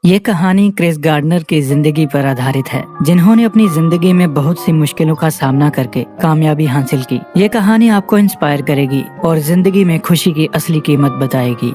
ये कहानी Chris gardener की जिंदगी पर आधारित है, जिन्होंने अपनी जिंदगी में बहुत सी मुश्किलों का सामना करके कामयाबी हासिल की। ये कहानी आपको इंस्पायर करेगी और जिंदगी में खुशी की असली कीमत बताएगी।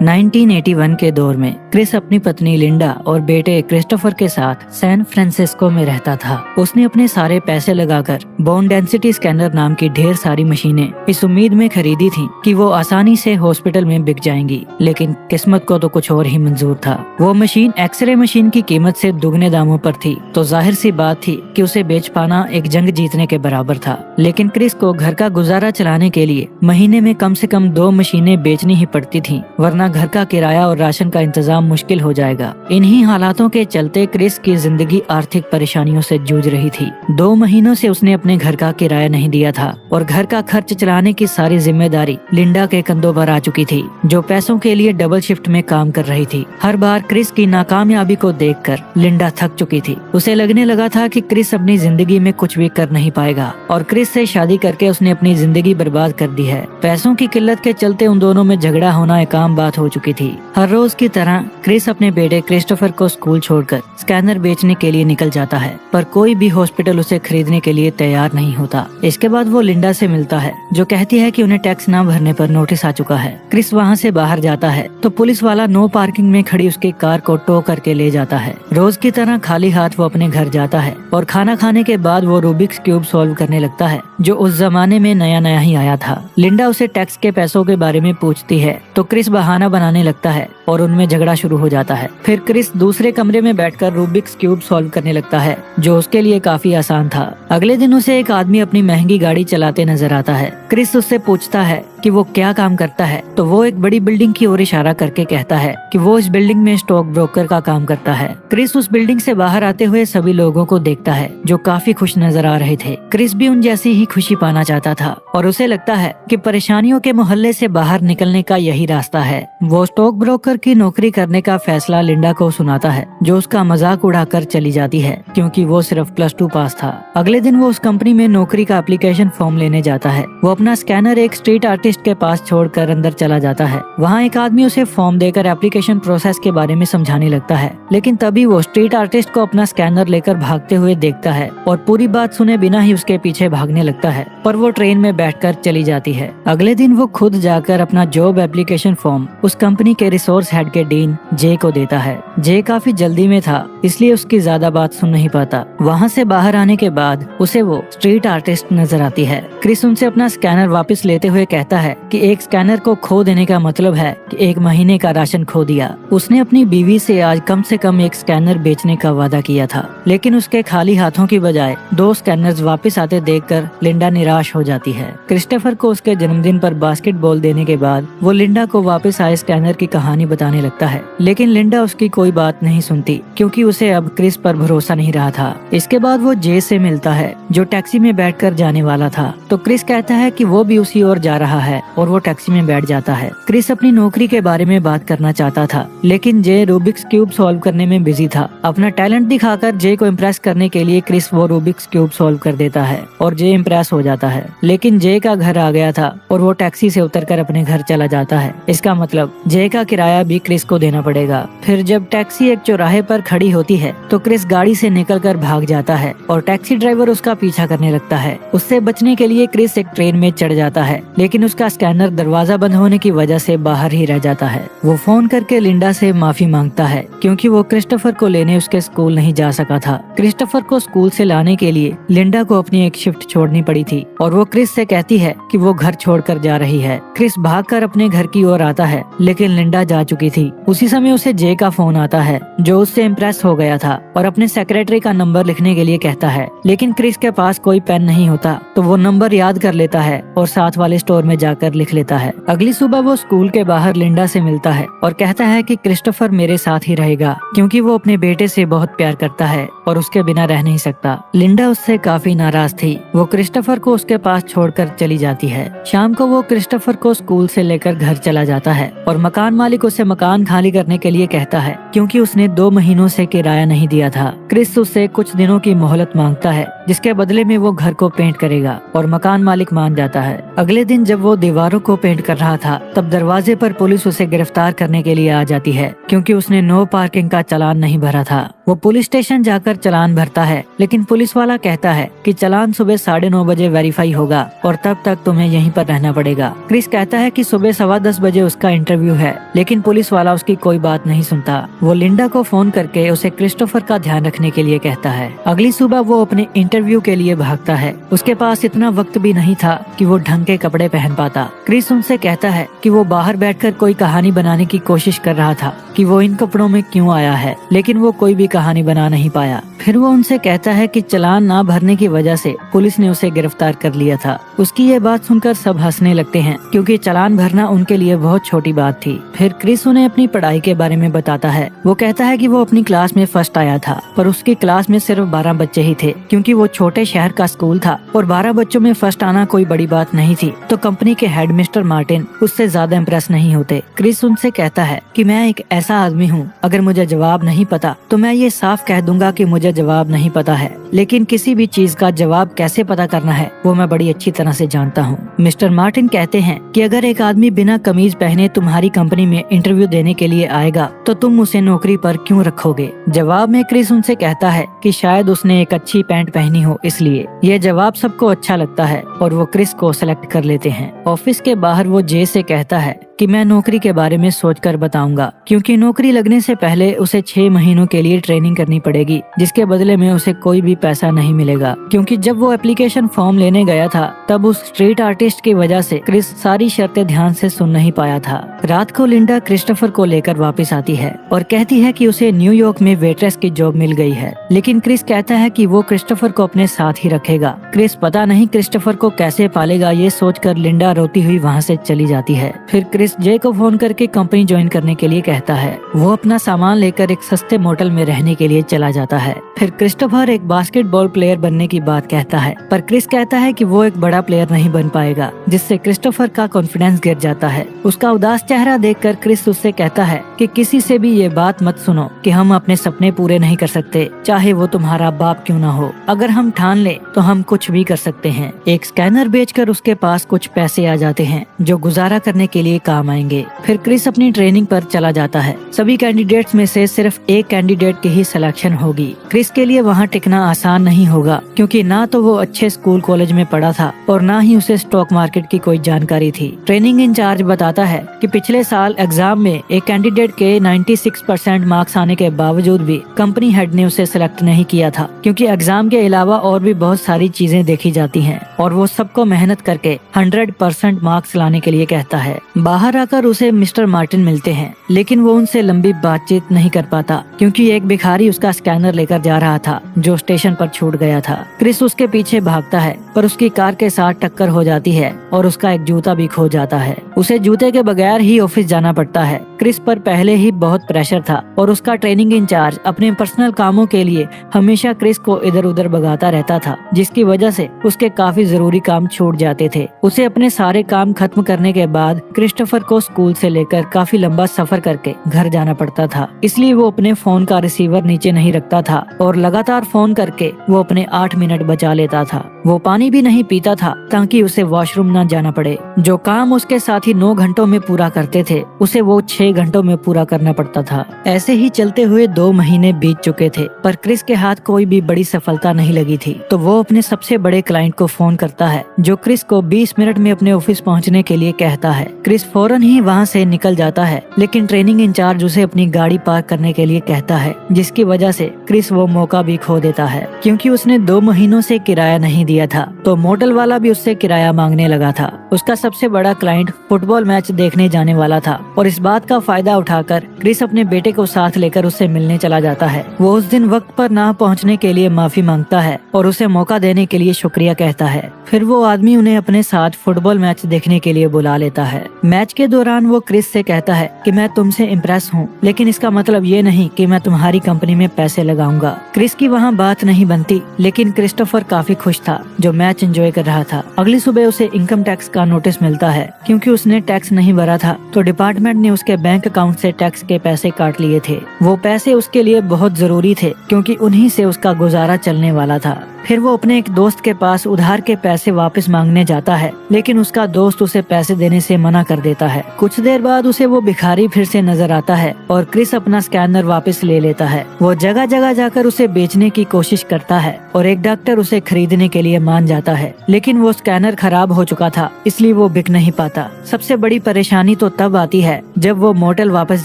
1981 के दौर में क्रिस अपनी पत्नी लिंडा और बेटे क्रिस्टोफर के साथ सैन फ्रांसिस्को में रहता था। उसने अपने सारे पैसे लगाकर बोन डेंसिटी स्कैनर नाम की ढेर सारी मशीनें इस उम्मीद में खरीदी थी कि वो आसानी से हॉस्पिटल में बिक जाएंगी, लेकिन किस्मत को तो कुछ और ही मंजूर था। वो मशीन एक्सरे मशीन की कीमत से दुगने दामों पर थी, तो जाहिर सी बात थी कि उसे बेच पाना एक जंग जीतने के बराबर था। लेकिन क्रिस को घर का गुजारा चलाने के लिए महीने में कम से कम 2 मशीनें बेचनी ही पड़ती थी, वरना घर का किराया और राशन का इंतजाम मुश्किल हो जाएगा। इन्हीं हालातों के चलते क्रिस की जिंदगी आर्थिक परेशानियों से जूझ रही थी। 2 महीनों से उसने अपने घर का किराया नहीं दिया था और घर का खर्च चलाने की सारी जिम्मेदारी लिंडा के कंधों पर आ चुकी थी, जो पैसों के लिए डबल शिफ्ट में काम कर रही थी। हर बार क्रिस की नाकामयाबी को देखकर लिंडा थक चुकी थी। उसे लगने लगा था कि क्रिस अपनी जिंदगी में कुछ भी कर नहीं पाएगा और क्रिस से शादी करके उसने अपनी जिंदगी बर्बाद कर दी है। पैसों की किल्लत के चलते उन दोनों में झगड़ा होना एक आम बात हो चुकी थी। हर रोज की तरह क्रिस अपने बेटे क्रिस्टोफर को स्कूल छोड़कर स्कैनर बेचने के लिए निकल जाता है, पर कोई भी हॉस्पिटल उसे खरीदने के लिए तैयार नहीं होता। इसके बाद वो लिंडा से मिलता है, जो कहती है कि उन्हें टैक्स न भरने पर नोटिस आ चुका है। क्रिस वहाँ से बाहर जाता है तो पुलिस वाला नो पार्किंग में खड़ी उसकी कार को टो करके ले जाता है। रोज की तरह खाली हाथ वो अपने घर जाता है और खाना खाने के बाद वो रूबिक्स क्यूब सॉल्व करने लगता है, जो उस जमाने में नया नया ही आया था। लिंडा उसे टैक्स के पैसों के बारे में पूछती है तो क्रिस बहाना बनाने लगता है और उनमें झगड़ा शुरू हो जाता है। फिर क्रिस दूसरे कमरे में बैठकर रूबिक्स क्यूब सॉल्व करने लगता है, जो उसके लिए काफी आसान था। अगले दिन उसे एक आदमी अपनी महंगी गाड़ी चलाते नजर आता है। क्रिस उससे पूछता है कि वो क्या काम करता है, तो वो एक बड़ी बिल्डिंग की ओर इशारा करके कहता है कि वो इस बिल्डिंग में स्टॉक ब्रोकर का काम करता है। क्रिस उस बिल्डिंग से बाहर आते हुए सभी लोगों को देखता है, जो काफी खुश नजर आ रहे थे। क्रिस भी उन जैसी ही खुशी पाना चाहता था और उसे लगता है कि परेशानियों के मोहल्ले से बाहर निकलने का यही रास्ता है। वो स्टॉक ब्रोकर की नौकरी करने का फैसला लिंडा को सुनाता है, जो उसका मजाक उड़ाकर चली जाती है, क्योंकि वो सिर्फ +2 पास था। अगले दिन वो उस कंपनी में नौकरी का एप्लीकेशन फॉर्म लेने जाता है। वो अपना स्कैनर एक स्ट्रीट आर्टिस्ट के पास छोड़कर अंदर चला जाता है। वहाँ एक आदमी उसे फॉर्म देकर एप्लीकेशन प्रोसेस के बारे में समझाने लगता है, लेकिन तभी वो स्ट्रीट आर्टिस्ट को अपना स्कैनर लेकर भागते हुए देखता है और पूरी बात सुने बिना ही उसके पीछे भागने लगता है, पर वो ट्रेन में बैठकर चली जाती है। अगले दिन वो खुद जाकर अपना जॉब एप्लीकेशन फॉर्म उस कंपनी के रिसोर्स हेड के डीन जे को देता है। जे काफी जल्दी में था, इसलिए उसकी ज्यादा बात सुन नहीं पाता। वहाँ से बाहर आने के बाद उसे वो स्ट्रीट आर्टिस्ट नजर आती है। क्रिस उनसे अपना स्कैनर वापस लेते हुए कहता है कि एक स्कैनर को खो देने का मतलब है कि 1 महीने का राशन खो दिया। उसने अपनी बीवी से आज कम से कम एक स्कैनर बेचने का वादा किया था, लेकिन उसके खाली हाथों की बजाय 2 स्कैनर्स वापस आते देखकर लिंडा निराश हो जाती है। क्रिस्टोफर को उसके जन्मदिन पर बास्केटबॉल देने के बाद वो लिंडा को वापस आए स्कैनर की कहानी बताने लगता है, लेकिन लिंडा उसकी कोई बात नहीं सुनती, क्योंकि उसे अब क्रिस पर भरोसा नहीं रहा था। इसके बाद वो जे से मिलता है, जो टैक्सी में बैठकर जाने वाला था, तो क्रिस कहता है कि वो भी उसी ओर जा रहा है और वो टैक्सी में बैठ जाता है। क्रिस अपनी नौकरी के बारे में बात करना चाहता था, लेकिन जे रूबिक्स क्यूब सॉल्व करने में बिजी था। अपना टैलेंट दिखाकर जे को इम्प्रेस करने के लिए क्रिस वो रूबिक्स क्यूब सॉल्व कर देता है और जे इम्प्रेस हो जाता है। लेकिन जे का घर आ गया था और वो टैक्सी से उतरकर अपने घर चला जाता है। इसका मतलब जे का किराया भी क्रिस को देना पड़ेगा। फिर जब टैक्सी एक चौराहे पर खड़ी होती है तो क्रिस गाड़ी से निकलकर भाग जाता है और टैक्सी ड्राइवर उसका पीछा करने लगता है। उससे बचने के लिए क्रिस एक ट्रेन में चढ़ जाता है, लेकिन उसका स्कैनर दरवाजा बंद होने की वजह से बाहर ही रह जाता है। वो फोन करके लिंडा से माफी मांगता है, क्योंकि वो क्रिस्टोफर को लेने उसके स्कूल नहीं जा सका था। क्रिस्टोफर को स्कूल से लाने के लिए लिंडा को अपनी एक शिफ्ट छोड़नी पड़ी थी और वो क्रिस से कहती है कि वो घर छोड़कर जा रही है। क्रिस भागकर अपने घर की ओर आता है, लेकिन लिंडा जा चुकी थी। उसी समय उसे जे का फोन आता है, जो उससे इम्प्रेस हो गया था और अपने सेक्रेटरी का नंबर लिखने के लिए कहता है, लेकिन क्रिस के पास कोई पेन नहीं होता, तो वो नंबर याद कर लेता है और साथ वाले स्टोर में जाकर लिख लेता है। अगली सुबह वो स्कूल के बाहर लिंडा से मिलता है और कहता है कि क्रिस्टोफर मेरे साथ ही रहेगा, क्योंकि वो अपने बेटे से बहुत प्यार करता है और उसके बिना रह नहीं सकता। लिंडा उससे काफी नाराज थी। वो क्रिस्टोफर को उसके पास छोड़कर चली जाती है। शाम को वो क्रिस्टोफर को स्कूल से लेकर घर चला जाता है और मकान मालिक उसे मकान खाली करने के लिए कहता है, क्योंकि उसने 2 महीनों से किराया नहीं दिया था। क्रिस उससे कुछ दिनों की मोहलत मांगता है, जिसके बदले में वो घर को पेंट करेगा और मकान मालिक मान जाता है। अगले दिन जब वो वो दीवारों को पेंट कर रहा था तब दरवाजे पर पुलिस उसे गिरफ्तार करने के लिए आ जाती है, क्योंकि उसने नो पार्किंग का चालान नहीं भरा था। वो पुलिस स्टेशन जाकर चालान भरता है, लेकिन पुलिस वाला कहता है कि चालान सुबह 9:30 बजे वेरीफाई होगा और तब तक तुम्हें यहीं पर रहना पड़ेगा। क्रिस कहता है कि सुबह 10:15 बजे उसका इंटरव्यू है, लेकिन पुलिस वाला उसकी कोई बात नहीं सुनता। वो लिंडा को फोन करके उसे क्रिस्टोफर का ध्यान रखने के लिए कहता है। अगली सुबह वो अपने इंटरव्यू के लिए भागता है। उसके पास इतना वक्त भी नहीं था कि वो ढंग के कपड़े पहन पाता। क्रिस उनसे कहता है कि वो बाहर बैठकर कोई कहानी बनाने की कोशिश कर रहा था कि वो इन कपड़ों में क्यों आया है, लेकिन वो कोई भी कहानी बना नहीं पाया। फिर वो उनसे कहता है कि चालान ना भरने की वजह से पुलिस ने उसे गिरफ्तार कर लिया था। उसकी ये बात सुनकर सब हंसने लगते हैं, क्योंकि चालान भरना उनके लिए बहुत छोटी बात थी। फिर क्रिस उन्हें अपनी पढ़ाई के बारे में बताता है। वो कहता है कि वो अपनी क्लास में फर्स्ट आया था, पर उसकी क्लास में सिर्फ 12 बच्चे ही थे, क्योंकि वो छोटे शहर का स्कूल था और 12 बच्चों में फर्स्ट आना कोई बड़ी बात नहीं थी। तो कंपनी के हेड मिस्टर मार्टिन उससे ज्यादा इम्प्रेस नहीं होते। क्रिस उनसे कहता है कि मैं एक ऐसा आदमी हूँ, अगर मुझे जवाब नहीं पता तो मैं ये साफ कह दूंगा कि मुझे जवाब नहीं पता है, लेकिन किसी भी चीज का जवाब कैसे पता करना है वो मैं बड़ी अच्छी तरह से जानता हूँ। मिस्टर मार्टिन कहते हैं कि अगर एक आदमी बिना कमीज पहने तुम्हारी कंपनी में इंटरव्यू देने के लिए आएगा तो तुम उसे नौकरी पर क्यों रखोगे। जवाब में क्रिस उनसे कहता है कि शायद उसने एक अच्छी पैंट पहनी हो, इसलिए यह जवाब सबको अच्छा लगता है और वो क्रिस को सेलेक्ट कर लेते हैं। ऑफिस के बाहर वो जे से कहता है कि मैं नौकरी के बारे में सोचकर बताऊंगा, क्योंकि नौकरी लगने से पहले उसे 6 महीनों के लिए ट्रेनिंग करनी पड़ेगी, जिसके बदले में उसे कोई भी पैसा नहीं मिलेगा। क्योंकि जब वो एप्लीकेशन फॉर्म लेने गया था तब उस स्ट्रीट आर्टिस्ट की वजह से क्रिस सारी शर्तें ध्यान से सुन नहीं पाया था। रात को लिंडा क्रिस्टोफर को लेकर वापस आती है और कहती है कि उसे न्यूयॉर्क में वेट्रेस की जॉब मिल गई है, लेकिन क्रिस कहता है कि वो क्रिस्टोफर को अपने साथ ही रखेगा। क्रिस पता नहीं क्रिस्टोफर को कैसे पालेगा, ये सोचकर लिंडा रोती हुई वहाँ से चली जाती है। फिर क्रिस जे को फोन करके कंपनी ज्वाइन करने के लिए कहता है। वो अपना सामान लेकर एक सस्ते मोटल में रहने के लिए चला जाता है। फिर क्रिस्टोफर एक बास्केटबॉल प्लेयर बनने की बात कहता है, पर क्रिस कहता है कि वो एक बड़ा प्लेयर नहीं बन पाएगा, जिससे क्रिस्टोफर का कॉन्फिडेंस गिर जाता है। उसका उदास चेहरा देखकर क्रिस उससे कहता है कि किसी से भी ये बात मत सुनो कि हम अपने सपने पूरे नहीं कर सकते, चाहे वो तुम्हारा बाप क्यों ना हो। अगर हम ठान ले तो हम कुछ भी कर सकते हैं। एक स्कैनर बेचकर उसके पास कुछ पैसे आ जाते हैं जो गुजारा करने के लिए काम आएंगे। फिर क्रिस अपनी ट्रेनिंग पर चला जाता है। सभी कैंडिडेट्स में से सिर्फ एक कैंडिडेट की ही सिलेक्शन होगी। क्रिस के लिए वहाँ टिकना आसान नहीं होगा, क्योंकि ना तो वो अच्छे स्कूल कॉलेज में पढ़ा था और ना ही उसे स्टॉक मार्केट की कोई जानकारी थी। ट्रेनिंग इंचार्ज बताता है कि पिछले साल एग्जाम में एक कैंडिडेट के 96% मार्क्स आने के बावजूद भी कंपनी हेड ने उसे सिलेक्ट नहीं किया था, क्योंकि एग्जाम के अलावा और भी बहुत सारी चीजें देखी जाती हैं और वो सबको मेहनत करके 100% मार्क्स लाने के लिए कहता है। बाहर आकर उसे मिस्टर मार्टिन मिलते हैं, लेकिन वो उनसे लंबी बातचीत नहीं कर पाता, क्योंकि एक भिखारी उसका स्कैनर लेकर जा रहा था जो स्टेशन पर छूट गया था। क्रिस उसके पीछे भागता है, पर उसकी कार के साथ टक्कर हो जाती है और उसका एक जूता भी खो जाता है। उसे जूते के बगैर ही ऑफिस जाना पड़ता है। क्रिस पर पहले ही बहुत प्रेशर था और उसका ट्रेनिंग इंचार्ज अपने पर्सनल कामों के लिए हमेशा क्रिस को इधर उधर भगाता रहता था, जिसकी वजह से उसके काफी जरूरी काम छूट जाते थे। उसे अपने सारे काम खत्म करने के बाद क्रिस्टोफर को स्कूल से लेकर काफी लंबा सफर करके घर जाना पड़ता था, इसलिए वो अपने फोन का रिसीवर नीचे नहीं रखता था और लगातार फोन करके वो अपने 8 मिनट बचा लेता था। वो पानी भी नहीं पीता था ताकि उसे वॉशरूम न जाना पड़े। जो काम उसके साथी 9 घंटों में पूरा करते थे उसे वो 6 घंटों में पूरा करना पड़ता था। ऐसे ही चलते हुए 2 महीने बीत चुके थे, पर क्रिस के हाथ कोई भी बड़ी सफलता नहीं लगी थी। तो वो अपने सबसे बड़े क्लाइंट को फोन करता है, जो क्रिस को 20 मिनट में अपने ऑफिस पहुंचने के लिए कहता है। क्रिस फौरन ही वहां से निकल जाता है, लेकिन ट्रेनिंग इंचार्ज उसे अपनी गाड़ी पार्क करने के लिए कहता है, जिसकी वजह से क्रिस वो मौका भी खो देता है, क्योंकि उसने 2 महीनों से किराया नहीं दिया था। तो मोटल वाला भी उससे किराया मांगने लगा था। उसका सबसे बड़ा क्लाइंट फुटबॉल मैच देखने जाने वाला था और इस बात का फायदा उठाकर क्रिस अपने बेटे को साथ लेकर उससे मिलने चला जाता है। वो उस दिन वक्त पर ना पहुंचने के लिए माफी मांगता है और उसे मौका देने के लिए शुक्रिया कहता है। फिर वो आदमी उन्हें अपने साथ फुटबॉल मैच देखने के लिए बुला लेता है। मैच के दौरान वो क्रिस से कहता है कि मैं तुमसे इम्प्रेस हूँ, लेकिन इसका मतलब ये नहीं कि मैं तुम्हारी कंपनी में पैसे लगाऊंगा। क्रिस की वहाँ बात नहीं बनती, लेकिन क्रिस्टोफर काफी खुश था जो मैच एंजॉय कर रहा था। अगली सुबह उसे इनकम टैक्स का नोटिस मिलता है, क्योंकि उसने टैक्स नहीं भरा था तो डिपार्टमेंट ने उसके बैंक अकाउंट से टैक्स के पैसे काट लिए थे। वो पैसे उसके लिए बहुत जरूरी थे, क्योंकि उन्हीं से उसका गुजारा चलने वाला था। फिर वो अपने एक दोस्त के पास उधार के पैसे वापस मांगने जाता है, लेकिन उसका दोस्त उसे पैसे देने से मना कर देता है। कुछ देर बाद उसे वो भिखारी फिर से नजर आता है और क्रिस अपना स्कैनर वापस ले लेता है। वो जगह जगह जाकर उसे बेचने की कोशिश करता है और एक डॉक्टर उसे खरीदने के लिए मान जाता है, लेकिन वो स्कैनर खराब हो चुका था, इसलिए वो बिक नहीं पाता। सबसे बड़ी परेशानी तो तब आती है जब वो मोटेल वापस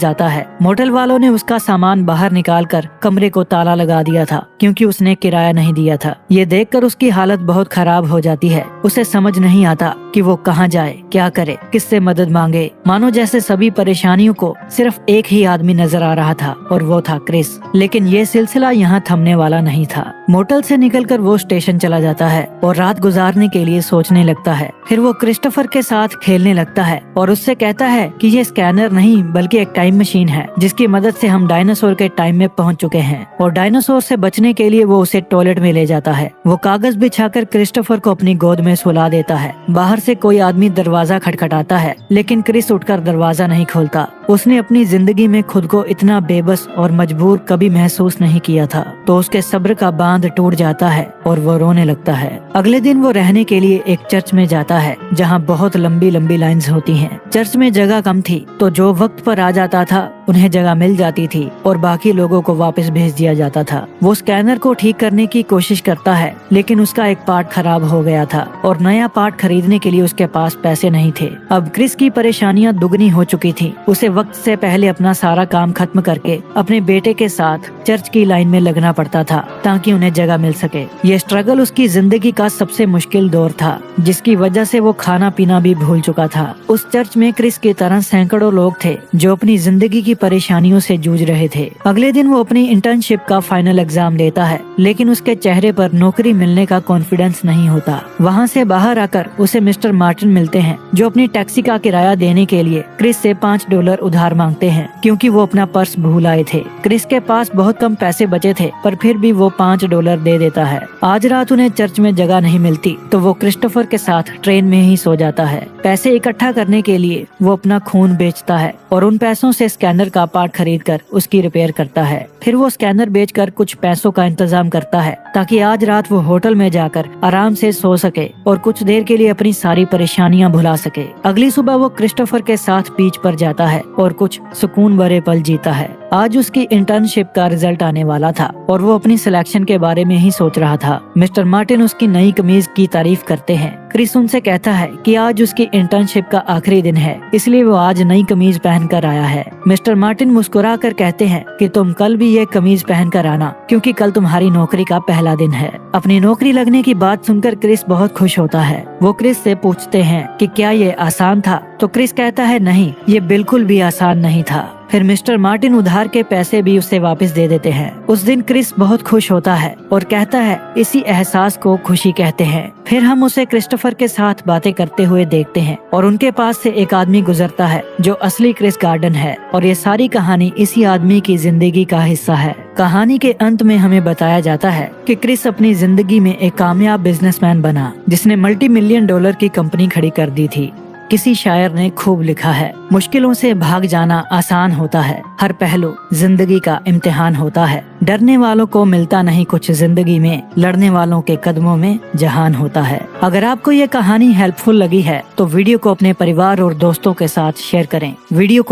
जाता है। मोटेल वालों ने उसका सामान बाहर निकालकर कमरे को ताला लगा दिया था क्योंकि उसने किराया नहीं दिया था। ये देखकर उसकी हालत बहुत खराब हो जाती है। उसे समझ नहीं आता कि वो कहाँ जाए, क्या करे, किससे मदद मांगे। मानो जैसे सभी परेशानियों को सिर्फ एक ही आदमी नजर आ रहा था और वो था क्रिस। लेकिन ये सिलसिला यहाँ थमने वाला नहीं था। मोटेल से निकलकर वो स्टेशन चला जाता है और रात गुजारने के लिए सोचने लगता है। फिर वो क्रिस्टोफर के साथ खेलने लगता है और उससे कहता है कि ये स्कैनर नहीं बल्कि एक टाइम मशीन है जिसकी मदद से हम डायनासोर के टाइम में पहुंच चुके हैं, और डायनासोर से बचने के लिए वो उसे टॉयलेट में ले जाता है। वो कागज बिछाकर क्रिस्टोफर को अपनी गोद में सुला देता है। बाहर से कोई आदमी दरवाजा खटखटाता है, लेकिन क्रिस उठकर दरवाजा नहीं खोलता। उसने अपनी जिंदगी में खुद को इतना बेबस और मजबूर कभी महसूस नहीं किया था। तो उसके सब्र का बांध टूट जाता है और वो रोने लगता है। अगले दिन वो रहने के लिए एक चर्च में जाता है जहाँ बहुत लंबी लंबी लाइंस होती हैं। चर्च में जगह कम थी, तो जो वक्त पर आ जाता था उन्हें जगह मिल जाती थी और बाकी लोगों को वापस भेज दिया जाता था। वो स्कैनर को ठीक करने की कोशिश करता है, लेकिन उसका एक पार्ट खराब हो गया था और नया पार्ट खरीदने के लिए उसके पास पैसे नहीं थे। अब क्रिस की परेशानियां दुगनी हो चुकी थी। उसे वक्त से पहले अपना सारा काम खत्म करके अपने बेटे के साथ चर्च की लाइन में लगना पड़ता था ताकि उन्हें जगह मिल सके। ये स्ट्रगल उसकी जिंदगी का सबसे मुश्किल दौर था, जिसकी वजह से वो खाना पीना भी भूल चुका था। उस चर्च में क्रिस की तरह सैकड़ों लोग थे जो अपनी जिंदगी की परेशानियों से जूझ रहे थे। अगले दिन वो अपनी इंटर्नशिप का फाइनल एग्जाम देता है, लेकिन उसके चेहरे पर नौकरी मिलने का कॉन्फिडेंस नहीं होता। वहाँ से बाहर आकर उसे मिस्टर मार्टिन मिलते हैं, जो अपनी टैक्सी का किराया देने के लिए क्रिस से $5 उधार मांगते हैं क्योंकि वो अपना पर्स भूल आए थे। क्रिस के पास बहुत कम पैसे बचे थे, पर फिर भी वो $5 दे देता है। आज रात उन्हें चर्च में जगह नहीं मिलती, तो वो क्रिस्टोफर के साथ ट्रेन में ही सो जाता है। पैसे इकट्ठा करने के लिए वो अपना खून बेचता है और उन पैसों से स्कैनर का पार्ट खरीदकर उसकी रिपेयर करता है। फिर वो स्कैनर बेचकर कुछ पैसों का इंतजाम करता है ताकि आज रात वो होटल में जाकर आराम से सो सके और कुछ देर के लिए अपनी सारी परेशानियां भुला सके। अगली सुबह वो क्रिस्टोफर के साथ बीच पर जाता है और कुछ सुकून भरे पल जीता है। आज उसकी इंटर्नशिप का रिजल्ट आने वाला था और वो अपनी सिलेक्शन के बारे में ही सोच रहा था। मिस्टर मार्टिन उसकी नई कमीज की तारीफ करते हैं। क्रिस उनसे कहता है कि आज उसकी इंटर्नशिप का आखिरी दिन है, इसलिए वो आज नई कमीज पहनकर आया है। मिस्टर मार्टिन मुस्कुराकर कहते हैं कि तुम कल भी ये कमीज पहनकर आना, क्योंकि कल तुम्हारी नौकरी का पहला दिन है। अपनी नौकरी लगने की बात सुनकर क्रिस बहुत खुश होता है। वो क्रिस से पूछते हैं कि क्या ये आसान था, तो क्रिस कहता है नहीं, ये बिल्कुल भी आसान नहीं था। फिर मिस्टर मार्टिन उधार के पैसे भी उसे वापस दे देते हैं। उस दिन क्रिस बहुत खुश होता है और कहता है इसी एहसास को खुशी कहते हैं। फिर हम उसे क्रिस्टोफर के साथ बातें करते हुए देखते हैं और उनके पास से एक आदमी गुजरता है जो असली क्रिस गार्डन है, और ये सारी कहानी इसी आदमी की जिंदगी का हिस्सा है। कहानी के अंत में हमें बताया जाता है कि क्रिस अपनी जिंदगी में एक कामयाब बिजनेसमैन बना जिसने $multi-million की कंपनी खड़ी कर दी थी। किसी शायर ने खूब लिखा है, मुश्किलों से भाग जाना आसान होता है, हर पहलू जिंदगी का इम्तिहान होता है। डरने वालों को मिलता नहीं कुछ जिंदगी में, लड़ने वालों के कदमों में जहान होता है। अगर आपको ये कहानी हेल्पफुल लगी है तो वीडियो को अपने परिवार और दोस्तों के साथ शेयर करें। वीडियो को